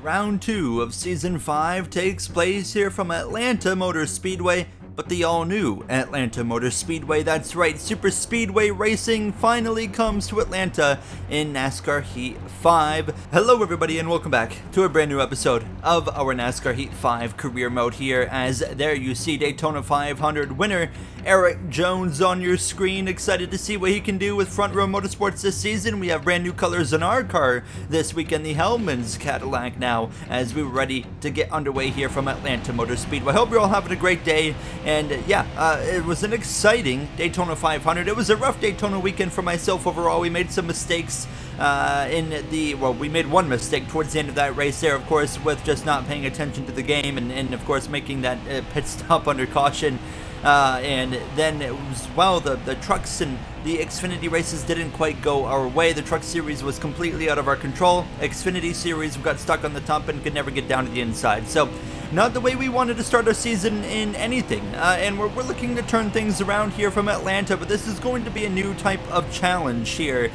Round 2 of Season 5 takes place here from Atlanta Motor Speedway, but the all-new Atlanta Motor Speedway. That's right, Super Speedway racing finally comes to Atlanta in NASCAR Heat 5. Hello everybody and welcome back to a brand new episode of our NASCAR Heat 5 career mode here, as there you see Daytona 500 winner Erik Jones on your screen. Excited to see what he can do with Front Row Motorsports this season. We have brand new colors in our car this weekend, the Hellman's Cadillac now, as we were ready to get underway here from Atlanta Motor Speedway. Hope you're all having a great day. And it was an exciting Daytona 500. It was a rough Daytona weekend for myself overall. We made some mistakes we made one mistake towards the end of that race there, of course, with just not paying attention to the game and of course making that pit stop under caution. And then it was, well, the trucks and the Xfinity races didn't quite go our way. The truck series was completely out of our control. Xfinity series, we got stuck on the top and could never get down to the inside. So not the way we wanted to start our season in anything. And we're looking to turn things around here from Atlanta, but this is going to be a new type of challenge here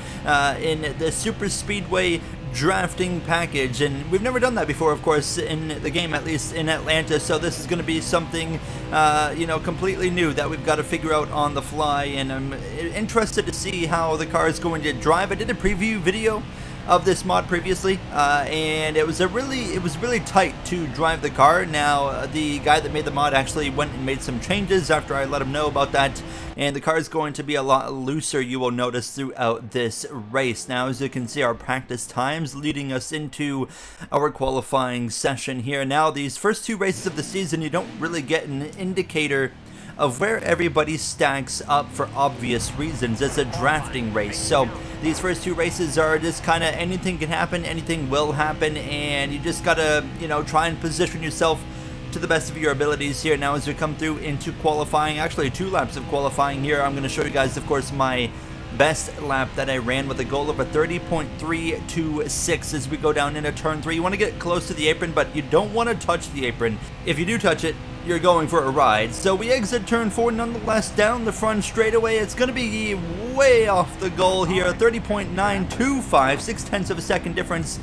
in the Super Speedway drafting package, and we've never done that before, of course, in the game, at least in Atlanta. So this is going to be something completely new that we've got to figure out on the fly, and I'm interested to see how the car is going to drive. I did a preview video of this mod previously, and it was really tight to drive the car. Now the guy that made the mod actually went and made some changes after I let him know about that, and the car is going to be a lot looser, you will notice, throughout this race. Now, as you can see, our practice times leading us into our qualifying session here. Now, these first two races of the season, you don't really get an indicator of where everybody stacks up for obvious reasons. It's a drafting race, so these first two races are just kind of anything can happen, anything will happen, and you just gotta, try and position yourself to the best of your abilities here. Now, as we come through into qualifying, actually 2 laps of qualifying here, I'm going to show you guys, of course, my best lap that I ran with a goal of a 30.326 as we go down into turn 3. You want to get close to the apron, but you don't want to touch the apron. If you do touch it, you're going for a ride. So we exit turn 4 nonetheless down the front straightaway. It's going to be way off the goal here, 30.925, 0.6 of a second difference.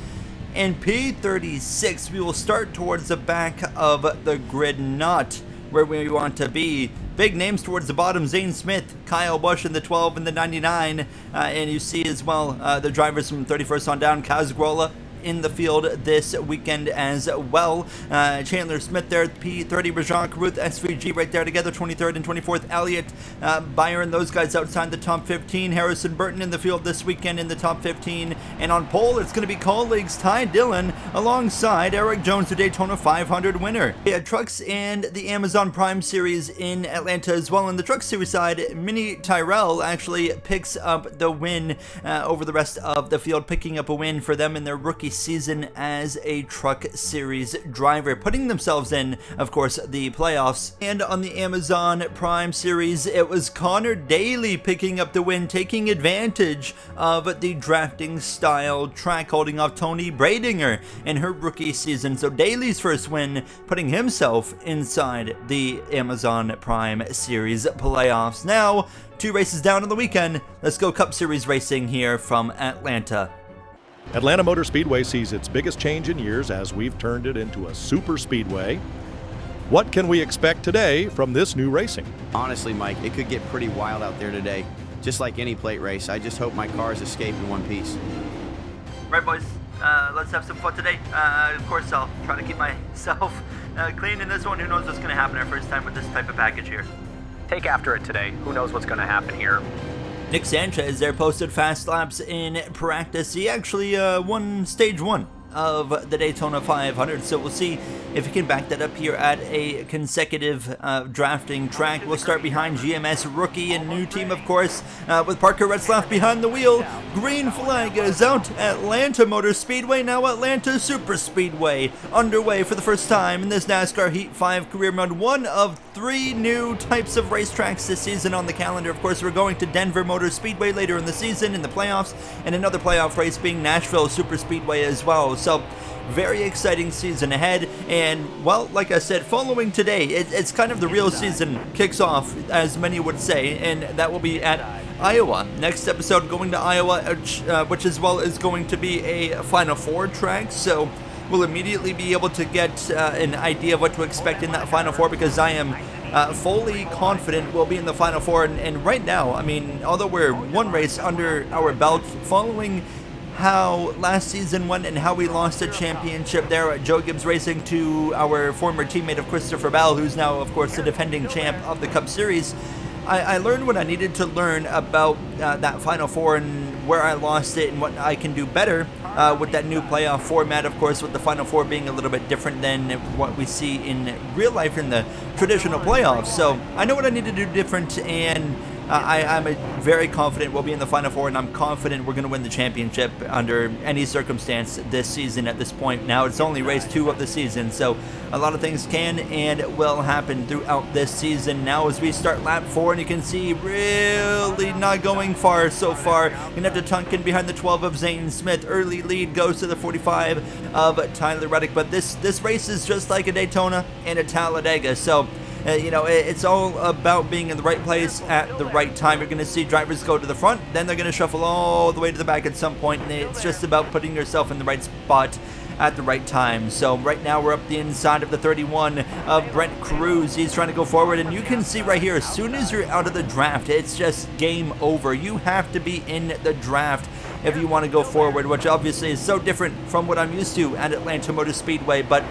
And P36, we will start towards the back of the grid, not where we want to be. Big names towards the bottom: Zane Smith, Kyle Busch in the 12 and the 99. And you see as well the drivers from 31st on down, Kaz Grola in the field this weekend as well. Chandler Smith there, P30, Rajan Caruth, SVG right there together, 23rd and 24th. Elliott, Byron, those guys outside the top 15. Harrison Burton in the field this weekend in the top 15. And on pole, it's going to be colleagues Ty Dillon alongside Erik Jones, the Daytona 500 winner. We had trucks and the Amazon Prime Series in Atlanta as well. On the truck series side, Mini Tyrell actually picks up the win over the rest of the field, picking up a win for them in their rookie season as a truck series driver, putting themselves in, of course, the playoffs. And on the Amazon Prime Series, it was Connor Daly picking up the win, taking advantage of the drafting style track, holding off Tony Bradinger in her rookie season. So Daly's first win, putting himself inside the Amazon Prime Series playoffs. Now, 2 races down on the weekend. Let's go Cup Series racing here from Atlanta. Atlanta Motor Speedway sees its biggest change in years as we've turned it into a super speedway. What can we expect today from this new racing? Honestly, Mike, it could get pretty wild out there today. Just like any plate race, I just hope my cars escape in one piece. Right, boys, let's have some fun today. Of course, I'll try to keep myself clean in this one. Who knows what's going to happen our first time with this type of package here. Take after it today. Who knows what's going to happen here. Nick Sanchez there posted fast laps in practice. He actually won stage 1 of the Daytona 500, so we'll see if he can back that up here at a consecutive drafting track. We'll start behind GMS rookie and new team, of course, with Parker Retzlaff behind the wheel. Green flag is out. Atlanta Motor Speedway, now Atlanta Superspeedway, underway for the first time in this NASCAR Heat 5 career mode. One of 3 new types of racetracks this season on the calendar. Of course, we're going to Denver Motor Speedway later in the season in the playoffs, and another playoff race being Nashville Superspeedway as well. So very exciting season ahead, and well, like I said, following today, it's kind of the real season kicks off, as many would say, and that will be at Iowa. Next episode going to Iowa, which as well is going to be a Final Four track, so will immediately be able to get an idea of what to expect in that Final Four, because I am fully confident we'll be in the Final Four. And right now, I mean, although we're one race under our belt, following how last season went and how we lost a championship there at Joe Gibbs Racing to our former teammate of Christopher Bell, who's now, of course, the defending champ of the Cup Series, I learned what I needed to learn about that Final Four and where I lost it and what I can do better with that new playoff format, of course, with the Final Four being a little bit different than what we see in real life in the traditional playoffs. So I know what I need to do different, and I'm very confident we'll be in the Final Four, and I'm confident we're going to win the championship under any circumstance this season at this point. Now, it's only race 2 of the season, so a lot of things can and will happen throughout this season. Now, as we start lap 4, and you can see really not going far so far. Going to have to tuck in behind the 12 of Zane Smith. Early lead goes to the 45 of Tyler Reddick, but this race is just like a Daytona and a Talladega, so you know, it's all about being in the right place at the right time. You're going to see drivers go to the front, then they're going to shuffle all the way to the back at some point, and it's just about putting yourself in the right spot at the right time. So right now we're up the inside of the 31 of Brent Cruz. He's trying to go forward, and you can see right here, as soon as you're out of the draft, it's just game over. You have to be in the draft if you want to go forward, which obviously is so different from what I'm used to at Atlanta Motor Speedway. But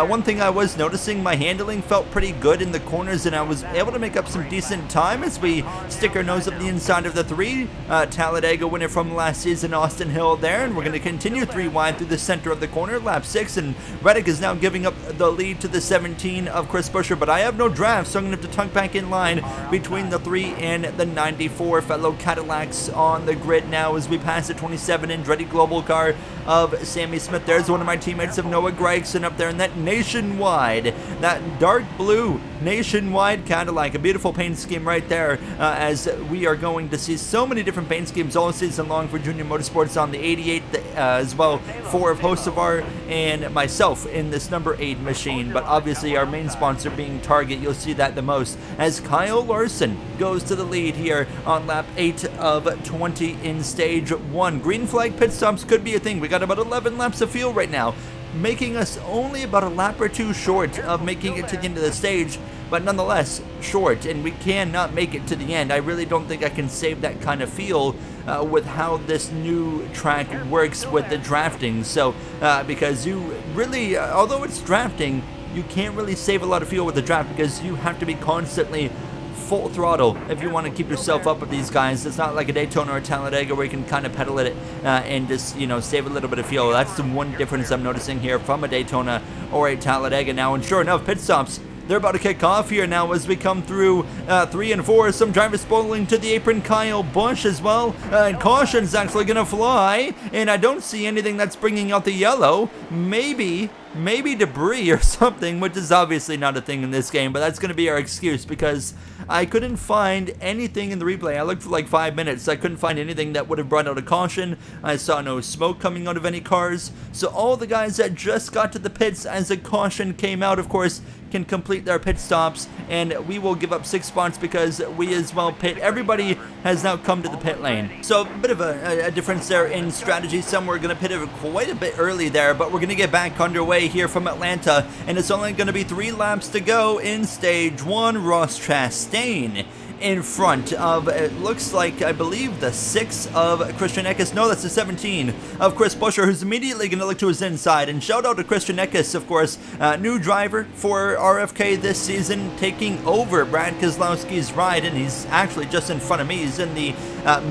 one thing I was noticing, my handling felt pretty good in the corners, and I was able to make up some decent time as we stick our nose up the inside of the 3. Talladega winner from last season, Austin Hill there, and we're going to continue 3 wide through the center of the corner, lap 6, and Reddick is now giving up the lead to the 17 of Chris Buescher, but I have no draft, so I'm going to have to tuck back in line between the 3 and the 94 fellow Cadillacs on the grid now as we pass the 27 Andretti Global car of Sammy Smith. There's one of my teammates of Noah Gregson up there in that Nationwide, that dark blue Nationwide Cadillac. A beautiful paint scheme right there, as we are going to see so many different paint schemes all season long for Junior Motorsports on the 88 as well, for Hocevar and myself in this number 8 machine. But obviously our main sponsor being Target, you'll see that the most as Kyle Larson goes to the lead here on lap 8 of 20 in stage 1. Green flag pit stops could be a thing. We got about 11 laps of fuel right now, making us only about a lap or 2 short of making it to the end of the stage, but nonetheless short, and we cannot make it to the end. I really don't think I can save that kind of fuel with how this new track works with the drafting. So because you really, although it's drafting, you can't really save a lot of fuel with the draft, because you have to be constantly full throttle if you want to keep yourself up with these guys. It's not like a Daytona or a Talladega where you can kind of pedal it and just, you know, save a little bit of fuel. That's the one difference I'm noticing here from a Daytona or a Talladega now. And sure enough, pit stops, they're about to kick off here now as we come through 3 and 4. Some drivers spoiling to the apron. Kyle Busch as well. And caution's actually going to fly. And I don't see anything that's bringing out the yellow. Maybe debris or something, which is obviously not a thing in this game, but that's going to be our excuse, because I couldn't find anything in the replay. I looked for like 5 minutes. I couldn't find anything that would have brought out a caution. I saw no smoke coming out of any cars. So all the guys that just got to the pits as a caution came out, of course, can complete their pit stops, and we will give up 6 spots because we as well pit. Everybody has now come to the pit lane. So a bit of a difference there in strategy. Some were going to pit it quite a bit early there, but we're going to get back underway here from Atlanta, and it's only going to be 3 laps to go in stage 1. Ross Chastain in front of, it looks like, I believe, the 6 of Christian Eckes. No, that's the 17 of Chris Buescher, who's immediately going to look to his inside. And shout out to Christian Eckes, of course, new driver for RFK this season, taking over Brad Keselowski's ride, and he's actually just in front of me. He's in the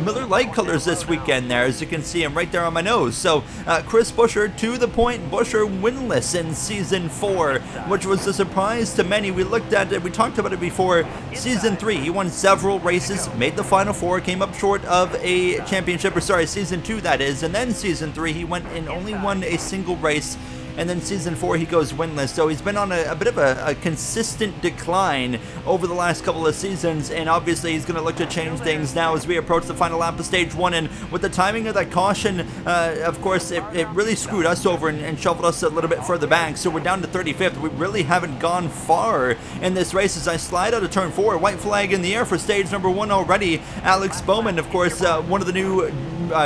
Miller Lite colors this weekend there, as you can see him right there on my nose. So Chris Buescher to the point. Buescher winless in season 4, which was a surprise to many. We looked at it, we talked about it before. Season 3, he won several races, made the Final 4, came up short of a championship, or sorry, season 2 that is, and then season 3 he went and only won a single race, and then season 4 he goes winless. So he's been on a bit of a consistent decline over the last couple of seasons, and obviously he's going to look to change things now as we approach the final lap of stage 1. And with the timing of that caution, of course, it really screwed us over and shuffled us a little bit further back. So we're down to 35th. We really haven't gone far in this race as I slide out of turn 4. White flag in the air for stage number 1 already. Alex Bowman, of course, one of the new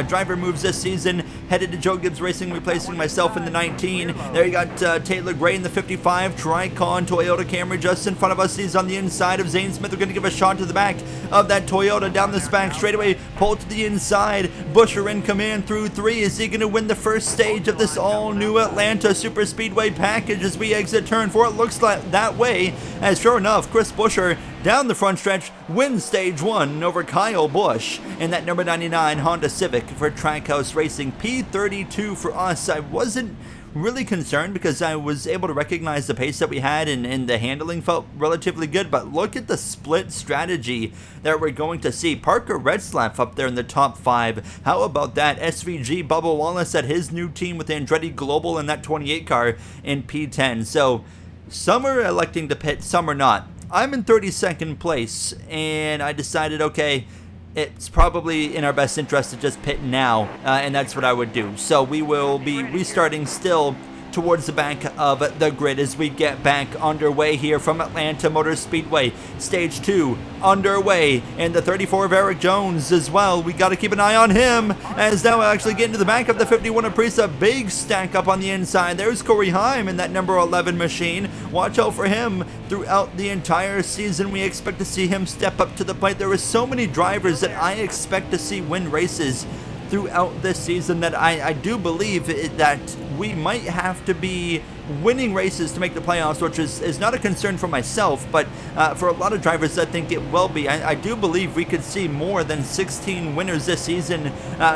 driver moves this season, headed to Joe Gibbs Racing, replacing myself in the 19. There you got Taylor Gray in the 55, Tricon Toyota Camry just in front of us. He's on the inside of Zane Smith. We're going to give a shot to the back of that Toyota down this back straightaway, pull to the inside. Busher in command through 3. Is he going to win the first stage of this all-new Atlanta Superspeedway package as we exit turn 4? It looks like that way, as sure enough, Chris Busher down the front stretch wins stage 1 over Kyle Busch in that number 99 Honda Civic for Trackhouse Racing. P32 for us. I wasn't really concerned because I was able to recognize the pace that we had, and the handling felt relatively good, but look at the split strategy that we're going to see. Parker Retzlaff up there in the top 5. How about that? SVG Bubba Wallace at his new team with Andretti Global in that 28 car in P10. So some are electing to pit, some are not. I'm in 32nd place, and I decided, okay, it's probably in our best interest to just pit now, and that's what I would do. So we will be restarting still towards the back of the grid as we get back underway here from Atlanta Motor Speedway. Stage 2 underway, and the 34 of Eric Jones as well. We got to keep an eye on him as now actually getting to the back of the 51 of Priest. A big stack up on the inside. There's Corey Heim in that number 11 machine. Watch out for him throughout the entire season. We expect to see him step up to the plate. There are so many drivers that I expect to see win races throughout this season that I do believe that we might have to be winning races to make the playoffs, which is not a concern for myself, but for a lot of drivers I think it will be. I do believe we could see more than 16 winners this season,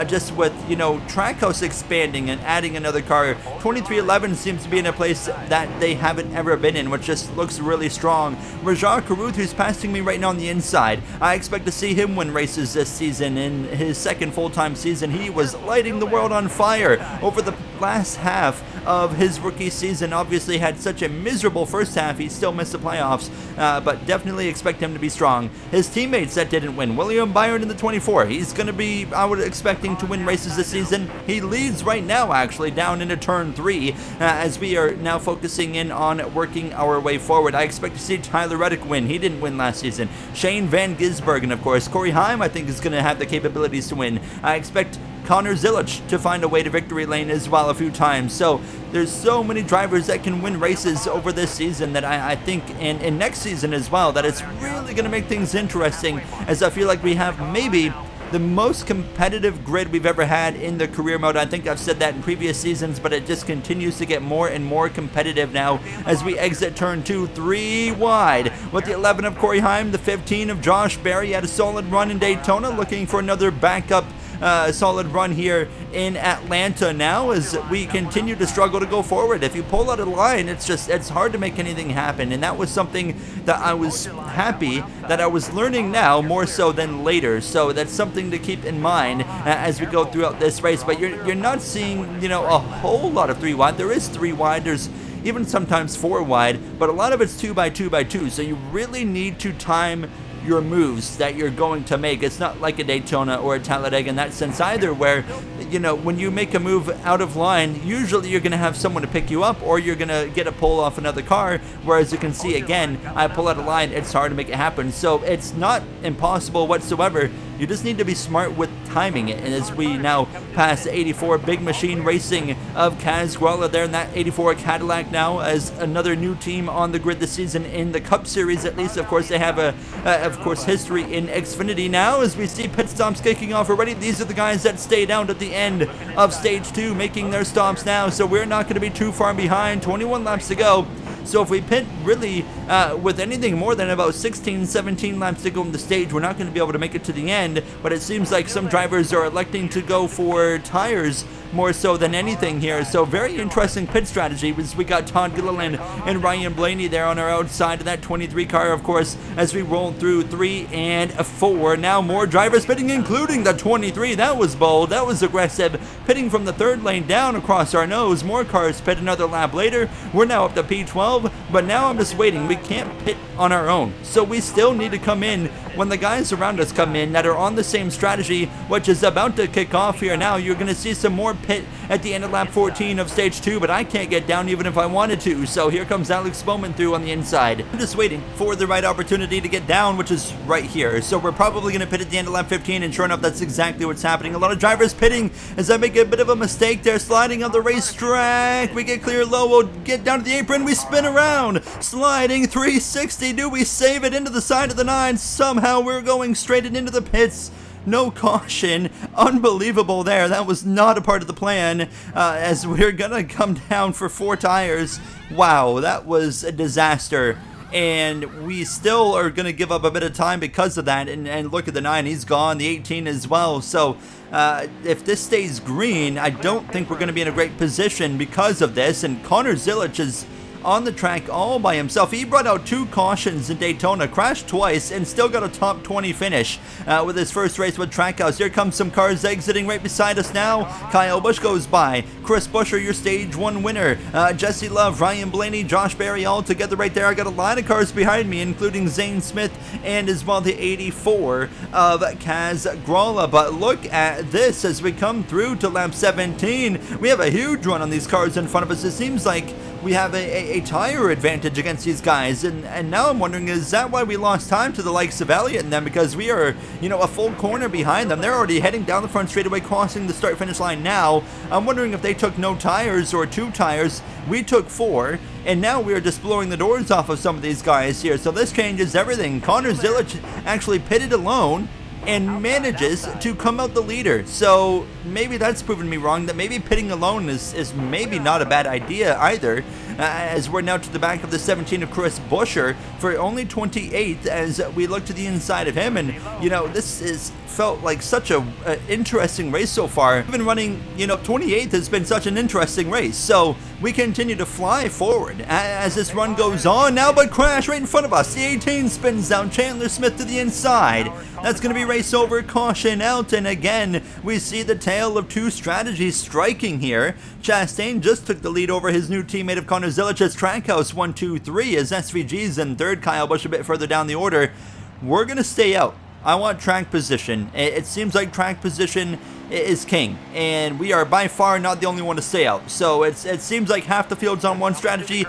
just with, you know, Trackhouse expanding and adding another car. 2311 seems to be in a place that they haven't ever been in, which just looks really strong. Rajar Caruth, who's passing me right now on the inside, I expect to see him win races this season. In his second full-time season, he was lighting the world on fire over the last half of his rookie season. Obviously had such a miserable first half, he still missed the playoffs, but definitely expect him to be strong. His teammates that didn't win, William Byron in the 24, he's going to be, I would expecting to win races this season. He leads right now actually down into turn 3 as we are now focusing in on working our way forward. I expect to see Tyler Reddick win. He didn't win last season. Shane Van Gisbergen, of course. Corey Heim I think is going to have the capabilities to win. I expect Connor Zilic to find a way to victory lane as well a few times. So there's so many drivers that can win races over this season that I think, and next season as well, that it's really going to make things interesting, as I feel like we have maybe the most competitive grid we've ever had in the career mode. I think I've said that in previous seasons, but it just continues to get more and more competitive now as we exit turn 2, 3 wide. With the 11 of Corey Heim, the 15 of Josh Berry had a solid run in Daytona, looking for another backup solid run here in Atlanta now as we continue to struggle to go forward. If you pull out a line, it's hard to make anything happen, and that was something that I was happy that I was learning now more so than later. So that's something to keep in mind as we go throughout this race. But you're not seeing, you know, a whole lot of 3 wide. There is 3 wide. There's even sometimes 4 wide, but a lot of it's 2 by 2 by 2. So you really need to time your moves that you're going to make. It's not like a Daytona or a Talladega in that sense either, where, you know, when you make a move out of line, usually you're going to have someone to pick you up, or you're going to get a pull off another car, whereas you can see, again, I pull out a line, it's hard to make it happen. So it's not impossible whatsoever. You just need to be smart with timing it. And as we now pass the 84 Big Machine Racing of Kaz Gralla there in that 84 Cadillac now as another new team on the grid this season in the Cup Series at least. Of course, they have of course, history in Xfinity now as we see pit stops kicking off already. These are the guys that stayed out at the end of stage 2 making their stops now, so we're not going to be too far behind. 21 laps to go. So if we pit really with anything more than about 16, 17 laps to go on the stage, we're not going to be able to make it to the end. But it seems like some drivers are electing to go for tires more so than anything here. So very interesting pit strategy as we got Todd Gilliland and Ryan Blaney there on our outside of that 23 car, of course, as we roll through 3 and 4. Now more drivers pitting, including the 23. That was bold. That was aggressive. Pitting from the 3rd lane down across our nose. More cars pit another lap later. We're now up to P12, but now I'm just waiting. We can't pit on our own. So we still need to come in when the guys around us come in that are on the same strategy, which is about to kick off here now. You're going to see some more pit at the end of lap 14 of stage 2, but I can't get down even if I wanted to. So here comes Alex Bowman through on the inside. I'm just waiting for the right opportunity to get down, which is right here. So we're probably going to pit at the end of lap 15, and sure enough, that's exactly what's happening. A lot of drivers pitting as I make make a bit of a mistake there, sliding on the racetrack. We get clear low, we'll get down to the apron, we spin around, sliding 360. Do we save it into the side of the 9? Somehow we're going straight into the pits. No caution. Unbelievable there. That was not a part of the plan, as we're gonna come down for 4 tires. Wow, that was a disaster. And we still are going to give up a bit of time because of that. And look at the 9, he's gone, the 18 as well. So if this stays green, I don't think we're going to be in a great position because of this. And Connor Zilic is on the track all by himself. He brought out 2 cautions in Daytona, crashed twice, and still got a top 20 finish with his first race with Trackhouse. Here comes some cars exiting right beside us now. Kyle Busch goes by. Chris Buescher, your stage 1 winner. Jesse Love, Ryan Blaney, Josh Berry all together right there. I got a line of cars behind me, including Zane Smith and as well the 84 of Kaz Gralla. But look at this as we come through to lap 17. We have a huge run on these cars in front of us. It seems like we have a tire advantage against these guys, and now I'm wondering, is that why we lost time to the likes of Elliott and them? Because we are, you know, a full corner behind them. They're already heading down the front straightaway, crossing the start-finish line now. I'm wondering if they took no tires or 2 tires. We took 4, and now we are just blowing the doors off of some of these guys here. So this changes everything. Connor Zilic actually pitted alone and manages to come out the leader. So maybe that's proven me wrong, that maybe pitting alone is maybe not a bad idea either, as we're now to the back of the 17 of Chris Buescher for only 28th as we look to the inside of him. And you know, this is felt like such a interesting race so far. Even running, you know, 28th has been such an interesting race. So we continue to fly forward as this run goes on now, but crash right in front of us. The 18 spins down, Chandler Smith to the inside. That's going to be race over, caution out, and again, we see the tale of 2 strategies striking here. Chastain just took the lead over his new teammate of Connor Zilic as Trackhouse 1, 2, 3 as SVG's in 3rd, Kyle Busch a bit further down the order. We're going to stay out. I want track position. It seems like track position is king, and we are by far not the only one to stay out. So it seems like half the field's on one strategy.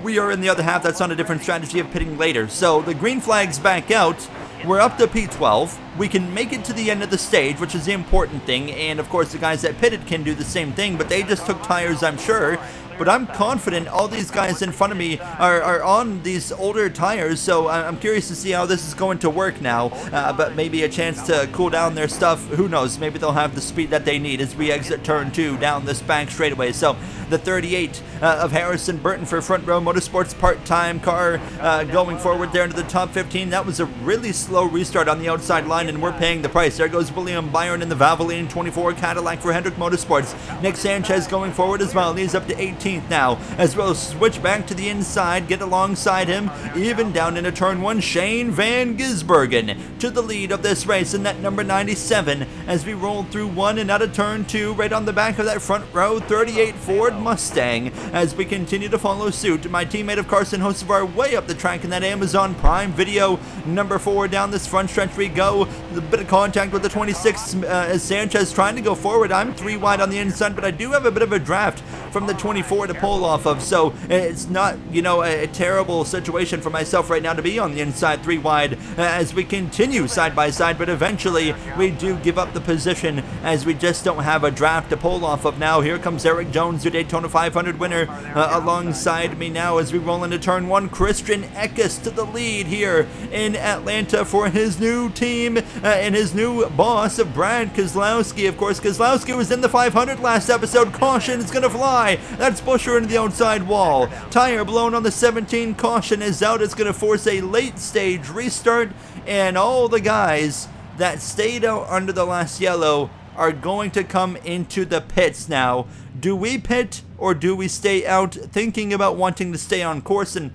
We are in the other half that's on a different strategy of pitting later. So the green flag's back out. We're up to P12. We can make it to the end of the stage, which is the important thing. And of course, the guys that pitted can do the same thing, but they just took tires, I'm sure. But I'm confident all these guys in front of me are on these older tires, so I'm curious to see how this is going to work now. But maybe a chance to cool down their stuff. Who knows? Maybe they'll have the speed that they need as we exit turn 2 down this back straightaway. So the 38 of Harrison Burton for Front Row Motorsports part-time car going forward there into the top 15. That was a really slow restart on the outside line, and we're paying the price. There goes William Byron in the Valvoline 24 Cadillac for Hendrick Motorsports. Nick Sanchez going forward as well. He's up to 18th now, as well as switch back to the inside, get alongside him, even down into turn 1, Shane Van Gisbergen to the lead of this race in that number 97 as we roll through 1 and out of turn 2, right on the back of that front row 38 Ford Mustang as we continue to follow suit. My teammate of Carson Hocevar way up the track in that Amazon Prime Video number 4 down this front stretch we go. A bit of contact with the 26 as Sanchez trying to go forward. I'm 3 wide on the inside, but I do have a bit of a draft from the 24 to pull off of, so it's not, you know, a terrible situation for myself right now to be on the inside 3 wide as we continue side by side, but eventually we do give up the position as we just don't have a draft to pull off of now. Here comes Eric Jones, your Daytona 500 winner, alongside me now as we roll into turn 1. Christian Eckes to the lead here in Atlanta for his new team and his new boss, Brad Keselowski. Of course, Keselowski was in the 500 last episode. Caution is going to fly. That's Buescher into the outside wall. Tire blown on the 17. Caution is out. It's going to force a late stage restart, and all the guys that stayed out under the last yellow are going to come into the pits now. Do we pit or do we stay out? Thinking about wanting to stay on course and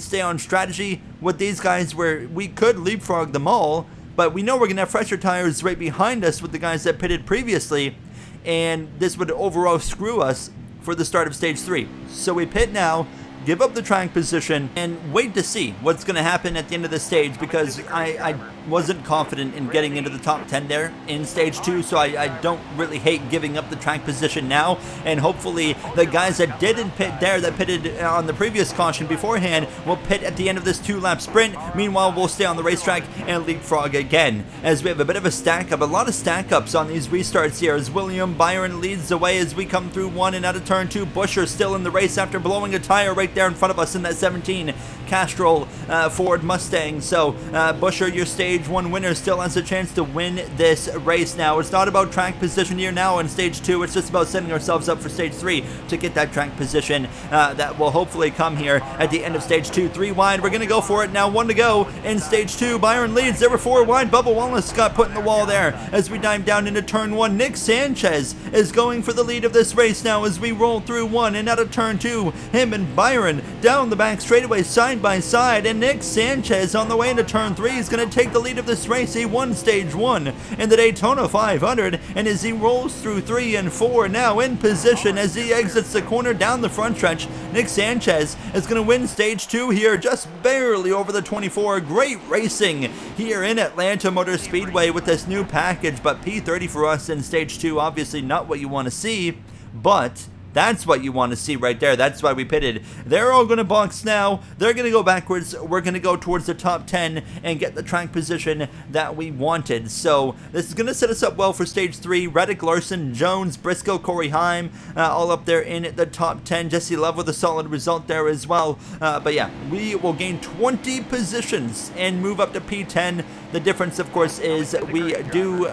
stay on strategy with these guys where we could leapfrog them all, but we know we're going to have fresher tires right behind us with the guys that pitted previously, and this would overall screw us for the start of stage 3. So we pit now, give up the track position, and wait to see what's going to happen at the end of the stage, because I wasn't confident in getting into the top 10 there in stage 2, so I don't really hate giving up the track position now, and hopefully the guys that didn't pit there, that pitted on the previous caution beforehand, will pit at the end of this 2-lap sprint. Meanwhile, we'll stay on the racetrack and leapfrog again, as we have a bit of a stack up, a lot of stack ups on these restarts here, as William Byron leads the way as we come through 1 and out of turn 2. Busher still in the race after blowing a tire right there in front of us in that 17 Castrol Ford Mustang. So Busher, your stage 1 winner, still has a chance to win this race now. It's not about track position here now in stage 2, it's just about setting ourselves up for stage 3 to get that track position that will hopefully come here at the end of stage 2. 3 wide, we're going to go for it now. 1 to go in stage 2. Byron leads. There were 4 wide. Bubba Wallace got put in the wall there as we dive down into turn 1. Nick Sanchez is going for the lead of this race now as we roll through 1 and out of turn 2. Him and Byron down the back straightaway side by side, and Nick Sanchez on the way into turn 3 is going to take the lead of this race. He won stage 1 in the Daytona 500, and as he rolls through 3 and 4 now in position as he exits the corner down the front stretch, Nick Sanchez is going to win stage 2 here, just barely over the 24. Great racing here in Atlanta Motor Speedway with this new package, but P30 for us in stage 2, obviously not what you want to see, but that's what you want to see right there. That's why we pitted. They're all going to box now. They're going to go backwards. We're going to go towards the top 10 and get the track position that we wanted. So this is going to set us up well for stage 3. Reddick, Larson, Jones, Briscoe, Corey Heim, all up there in the top 10. Jesse Love with a solid result there as well. But yeah, we will gain 20 positions and move up to P10. The difference, of course, is we do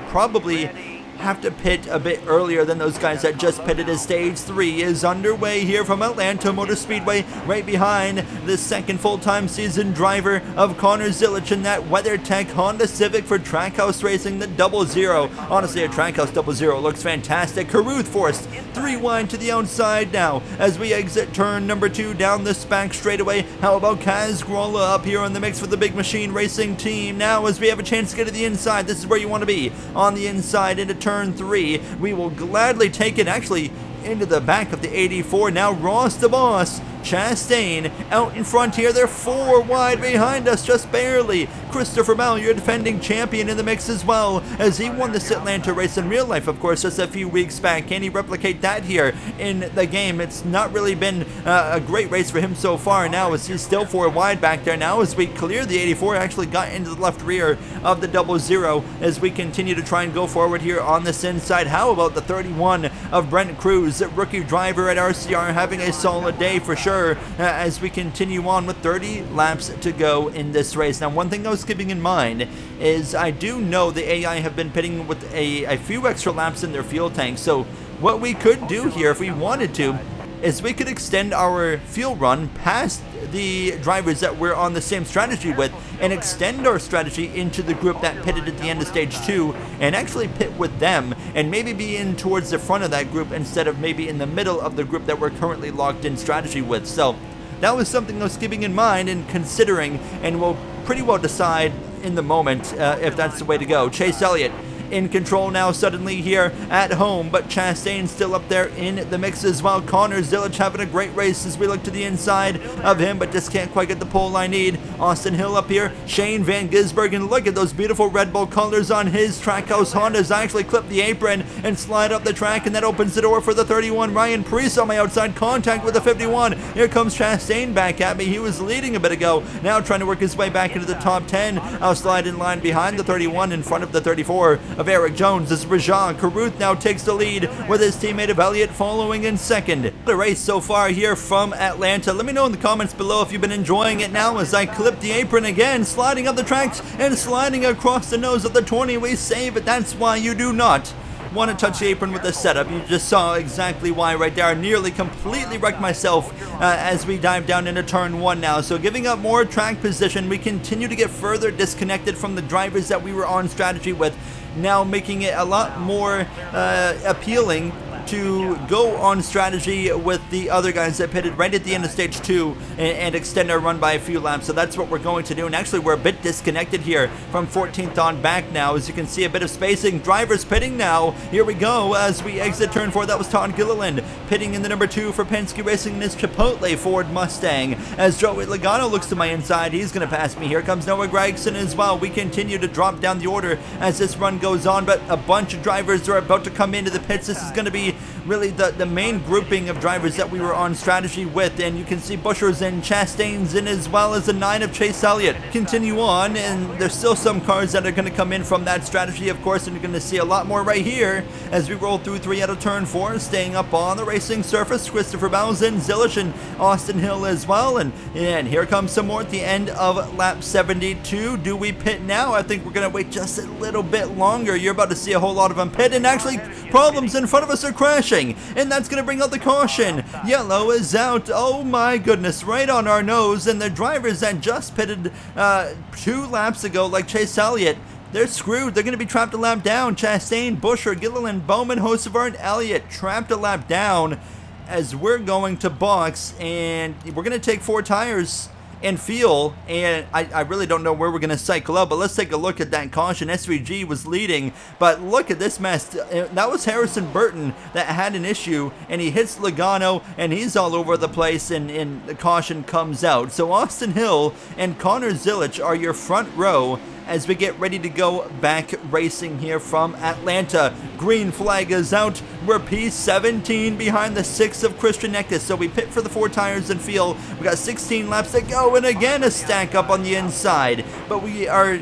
probably have to pit a bit earlier than those guys that just pitted, as stage 3 is underway here from Atlanta Motor Speedway, right behind the second full-time season driver of Connor Zilich in that WeatherTech Honda Civic for Trackhouse Racing, the 00. Honestly, a Trackhouse 00 looks fantastic. Caruth forced 3 wide to the outside now as we exit turn number 2 down this back straightaway. How about Kaz Grolla up here in the mix for the Big Machine Racing team now as we have a chance to get to the inside. This is where you want to be, on the inside into turn 3. We will gladly take it actually into the back of the 84. Now Ross the Boss Chastain out in front here. They're 4 wide behind us, just barely. Christopher Bell, your defending champion, in the mix as well, as he won this Atlanta race in real life, of course, just a few weeks back. Can he replicate that here in the game? It's not really been a great race for him so far now, as he's still 4 wide back there. Now as we clear the 84, actually got into the left rear of the 00 as we continue to try and go forward here on this inside. How about the 31 of Brent Cruz, rookie driver at RCR, having a solid day for sure, as we continue on with 30 laps to go in this race. Now, one thing I was keeping in mind is I do know the AI have been pitting with a few extra laps in their fuel tank, so what we could do here if we wanted to is we could extend our fuel run past the drivers that we're on the same strategy with and extend our strategy into the group that pitted at the end of stage 2 and actually pit with them and maybe be in towards the front of that group instead of maybe in the middle of the group that we're currently locked in strategy with. So that was something I was keeping in mind and considering, and we'll pretty well decide in the moment if that's the way to go. Chase Elliott in control now suddenly here at home, but Chastain still up there in the mix as well. Connor Zilich having a great race as we look to the inside of him, but just can't quite get the pole I need. Austin Hill up here, Shane Van Gisbergen, and look at those beautiful Red Bull colors on his Trackhouse Hondas. Actually clip the apron and slide up the track, and that opens the door for the 31. Ryan Preece on my outside, contact with the 51. Here comes Chastain back at me. He was leading a bit ago, now trying to work his way back into the top 10. I'll slide in line behind the 31 in front of the 34 of Eric Jones as Rajan Caruth now takes the lead with his teammate of Elliott following in second. The race so far here from Atlanta. Let me know in the comments below if you've been enjoying it now as I clip the apron again, sliding up the tracks and sliding across the nose of the 20. We save it. That's why you do not want to touch the apron with the setup. You just saw exactly why right there. I nearly completely wrecked myself as we dive down into turn 1 now. So giving up more track position, we continue to get further disconnected from the drivers that we were on strategy with, now making it a lot more appealing to go on strategy with the other guys that pitted right at the end of stage 2 and extend our run by a few laps. So that's what we're going to do. And actually, we're a bit disconnected here from 14th on back now. As you can see, a bit of spacing. Drivers pitting now. Here we go as we exit turn 4. That was Todd Gilliland pitting in the number 2 for Penske Racing in his Chipotle Ford Mustang. As Joey Logano looks to my inside, he's going to pass me. Here comes Noah Gregson as well. We continue to drop down the order as this run goes on, but a bunch of drivers are about to come into the pits. This is going to be really the main grouping of drivers that we were on strategy with, and you can see Buescher's in, Chastain's in, as well as the 9 of Chase Elliott. Continue on, and there's still some cars that are going to come in from that strategy, of course, and you're going to see a lot more right here as we roll through 3 out of turn 4, staying up on the racing surface. Christopher Bell's in, Zilich and Austin Hill as well, and here comes some more at the end of lap 72. Do we pit now? I think we're going to wait just a little bit longer. You're about to see a whole lot of them pit, and actually problems in front of us are crashing, and that's going to bring out the caution. Yellow is out. Oh my goodness, right on our nose, and the drivers that just pitted 2 laps ago, like Chase Elliott, they're screwed. They're going to be trapped a lap down. Chastain, Buescher, Gilliland, Bowman, Hocevar, and Elliott trapped a lap down as we're going to box, and we're going to take 4 tires and fuel, and I really don't know where we're going to cycle out, but let's take a look at that caution. SVG was leading, but look at this mess. That was Harrison Burton that had an issue, and he hits Logano, and he's all over the place, and the caution comes out. So Austin Hill and Connor Zilich are your front row as we get ready to go back racing here from Atlanta. Green flag is out. We're P17 behind the 6 of Christian Eckes. So we pit for the 4 tires and fuel. We got 16 laps to go, and again a stack up on the inside. But we are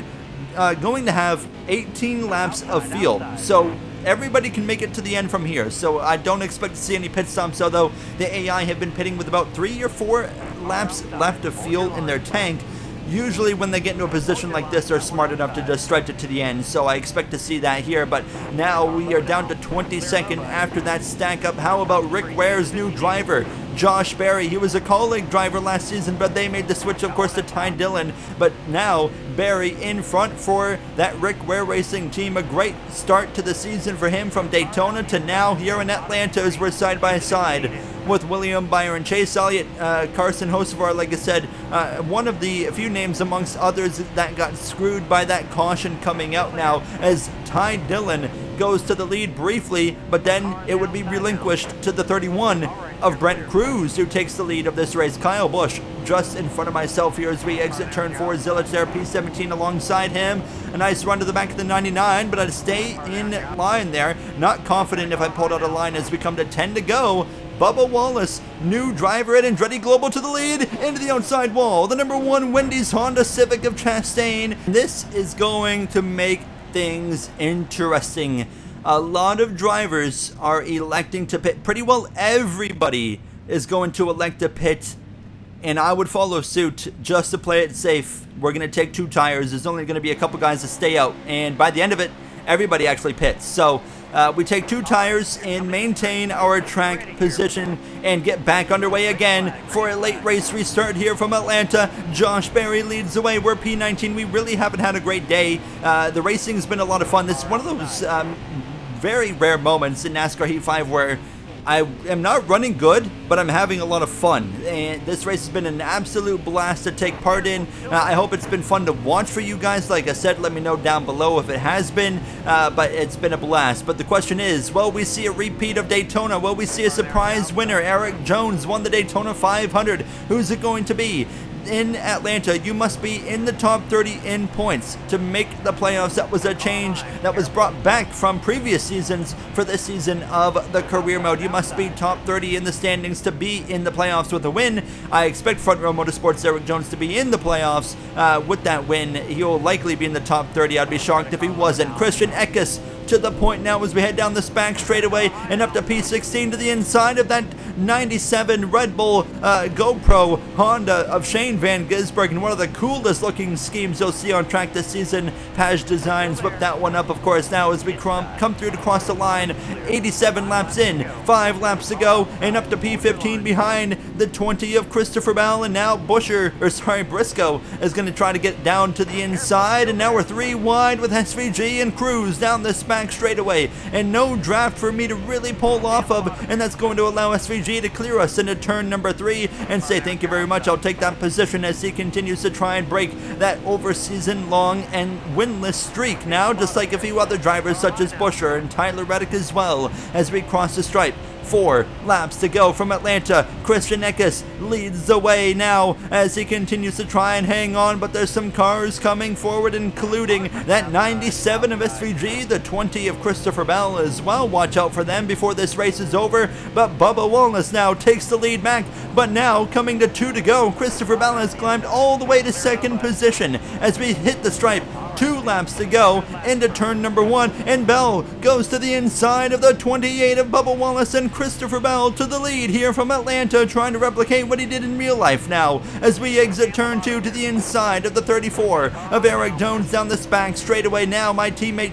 going to have 18 laps of fuel. So everybody can make it to the end from here. So I don't expect to see any pit stops, although the AI have been pitting with about 3 or 4 laps left of fuel in their tank. Usually when they get into a position like this, they're smart enough to just stretch it to the end, so I expect to see that here. But now we are down to 22nd after that stack up. How about Rick Ware's new driver, Josh Berry? He was a colleague driver last season, but they made the switch, of course, to Ty Dillon. But now Berry in front for that Rick Ware Racing team. A great start to the season for him from Daytona to now here in Atlanta as we're side by side with William Byron, Chase Elliott, Carson Hocevar. Like I said, one of the few names amongst others that got screwed by that caution coming out now, as Ty Dillon goes to the lead briefly, but then it would be relinquished to the 31 of Brent Cruz, who takes the lead of this race. Kyle Busch just in front of myself here as we exit turn 4. Zilich there, P17 alongside him. A nice run to the back of the 99, but I'd stay in line there. Not confident if I pulled out a line as we come to 10 to go. Bubba Wallace, new driver at Andretti Global, to the lead, into the outside wall. The number 1 Wendy's Honda Civic of Chastain. This is going to make things interesting. A lot of drivers are electing to pit. Pretty well everybody is going to elect to pit, and I would follow suit just to play it safe. We're going to take 2 tires. There's only going to be a couple guys to stay out, and by the end of it, everybody actually pits. So we take 2 tires and maintain our track position and get back underway again for a late race restart here from Atlanta. Josh Berry leads the way. We're P19. We really haven't had a great day. The racing's been a lot of fun. This is one of those very rare moments in NASCAR Heat 5 where I am not running good, but I'm having a lot of fun, and this race has been an absolute blast to take part in. I hope it's been fun to watch for you guys. Like I said, let me know down below if it has been, but it's been a blast. But the question is, will we see a repeat of Daytona? Will we see a surprise winner? Eric Jones won the Daytona 500. Who's it going to be? In Atlanta, you must be in the top 30 in points to make the playoffs. That was a change that was brought back from previous seasons for this season of the career mode. You must be top 30 in the standings to be in the playoffs with a win. I expect Front Row Motorsports Eric Jones to be in the playoffs with that win. He'll likely be in the top 30. I'd be shocked if he wasn't. Christian Eckes to the point now as we head down the back straightaway and up to P16 to the inside of that 97 Red Bull GoPro Honda of Shane Van Gisbergen, and one of the coolest looking schemes you'll see on track this season. Paj Designs whipped that one up, of course, now as we come through to cross the line. 87 laps in, 5 laps to go, and up to P15 behind the 20 of Christopher Bell, and now Briscoe is going to try to get down to the inside, and now we're 3 wide with SVG and Cruz down this back straightaway, and no draft for me to really pull off of, and that's going to allow SVG to clear us into turn number 3 and say thank you very much. I'll take that position as he continues to try and break that over-season long and winless streak now, just like a few other drivers such as Busher and Tyler Reddick as well, as we cross the stripe. 4 laps to go from Atlanta. Christian Eckes leads the way now as he continues to try and hang on, but there's some cars coming forward, including that 97 of SVG, the 20 of Christopher Bell as well. Watch out for them before this race is over, but Bubba Wallace now takes the lead back, but now coming to 2 to go, Christopher Bell has climbed all the way to 2nd position as we hit the stripe. 2 laps to go into turn number 1, and Bell goes to the inside of the 28 of Bubba Wallace, and Christopher Bell to the lead here from Atlanta, trying to replicate what he did in real life now as we exit turn 2 to the inside of the 34 of Eric Jones down the back straightaway. Now my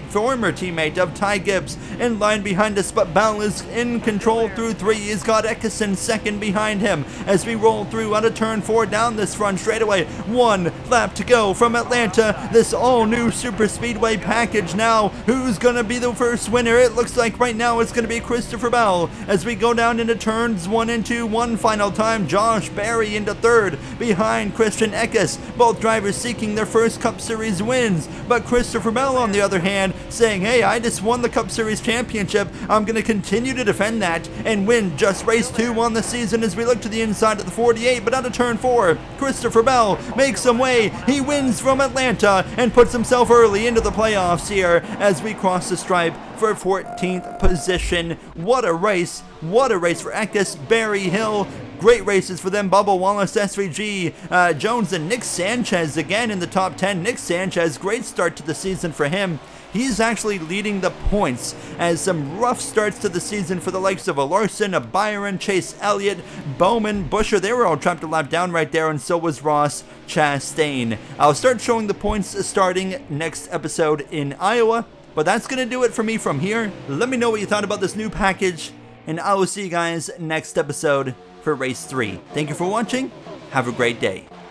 former teammate of Ty Gibbs in line behind us, but Bell is in control through 3. He's got Eckes second behind him as we roll through out of turn 4 down this front straightaway. 1 lap to go from Atlanta, this all-new Super Speedway package now. Who's gonna be the first winner? It looks like right now it's gonna be Christopher Bell as we go down into turns 1 and 2 one final time. Josh Berry into 3rd behind Christian Eckes, both drivers seeking their first Cup Series wins, but Christopher Bell on the other hand saying, hey, I just won the Cup Series championship, I'm gonna continue to defend that and win just race 2 on the season. As we look to the inside of the 48, but out of turn 4, Christopher Bell makes some way. He wins from Atlanta and puts himself early into the playoffs here as we cross the stripe for 14th position. What a race! What a race for Eckes, Berry, Hill. Great races for them. Bubba Wallace, SVG, Jones, and Nick Sanchez again in the top 10. Nick Sanchez, great start to the season for him. He's actually leading the points as some rough starts to the season for the likes of a Larson, a Byron, Chase Elliott, Bowman, Busher. They were all trapped a lap down right there, and so was Ross Chastain. I'll start showing the points starting next episode in Iowa, but that's going to do it for me from here. Let me know what you thought about this new package, and I will see you guys next episode for race 3. Thank you for watching. Have a great day.